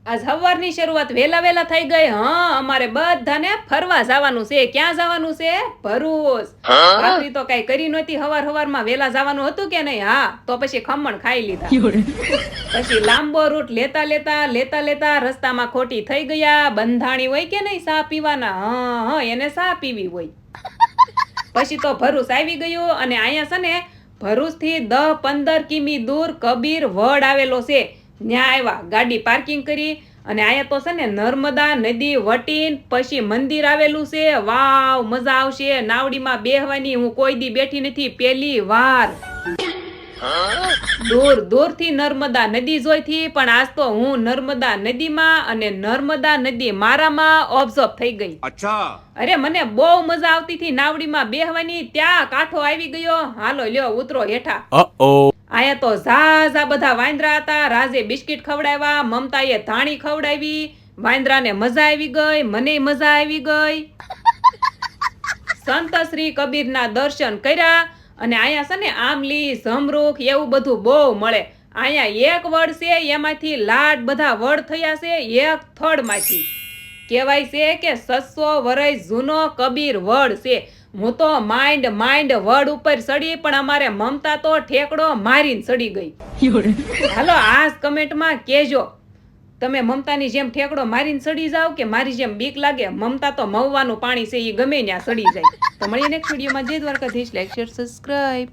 આજ સવારની શરૂઆત વેલા વેલા થઈ ગઈ. હા, અમારે બધાને ફરવા જવાનું છે. ક્યાં જવાનું છે? ભરૂચ. ભાખરી તો કઈ કરી નહોતી. હવારમાં વેલા જવાનું હતું કે નહીં? હા, તો પછી ખમણ ખાઈ લીધા. પછી લાંબો રૂટ લેતા લેતા રસ્તામાં ખોટી થઈ ગયા. બંધાણી હોય કે નહીં ચા પીવાના? હા, એને ચા પીવી હોય. પછી તો ભરૂચ આવી ગયું અને અહીંયા છે ને ભરૂચ થી 10-15 કિમી દૂર કબીર વડ આવેલો છે. ન્યા આવ્યા, ગાડી પાર્કિંગ કરી અને અહીંયા તો છે ને નર્મદા નદી વટીન પછી મંદિર આવેલું છે. વાવ, મજા આવશે. નાવડીમાં બેહવાની હું કોઈ દી બેઠી નથી, પહેલી વાર. દૂર થી નર્મદા નદી જોઈથી, પણ આજ તો હું નર્મદા નદીમાં અને નર્મદા નદી મારામાં ઓબ્ઝર્વ થઈ ગઈ. અચ્છા. અરે મને બહુ મજા આવતી હતી નાવડીમાં બેહવાની. ત્યાં કાંઠો આવી ગયો. હાલો લ્યો ઉતરો હેઠા. આયા તો ઝાઝા બધા વાંદરા હતા. રાજે બિસ્કિટ ખવડાવ્યા, મમતાએ ધાણી ખવડાવી. વાંદરાને મજા આવી ગઈ, મને મજા આવી ગઈ. સંત શ્રી કબીરના દર્શન કર્યા અને અહીંયા છે ને આમલી જમરૂખ એવું બધું બહુ મળે. અહીંયા એક વડ છે, એમાંથી લાડ બધા વડ થયા છે એક થડમાંથી. કહેવાય છે કે 600 વર્ષ જૂનો કબીર વડ છે. હું તો માઇન્ડ વડ ઉપર ચડી, પણ અમારે મમતા તો ઠેકડો મારીને ચડી ગઈ. હાલો આ કમેન્ટમાં કહેજો, તમે મમતાની જેમ ઠેકડો મારીને ચડી જાવ કે મારી જેમ બીક લાગે? મમતા તો મવવાનું પાણી છે, એ ગમે ત્યાં ચડી જાય. તો મળીએ નેક્સ્ટ વિડીયોમાં. જય દ્વારકાધીશ. Like, share, subscribe.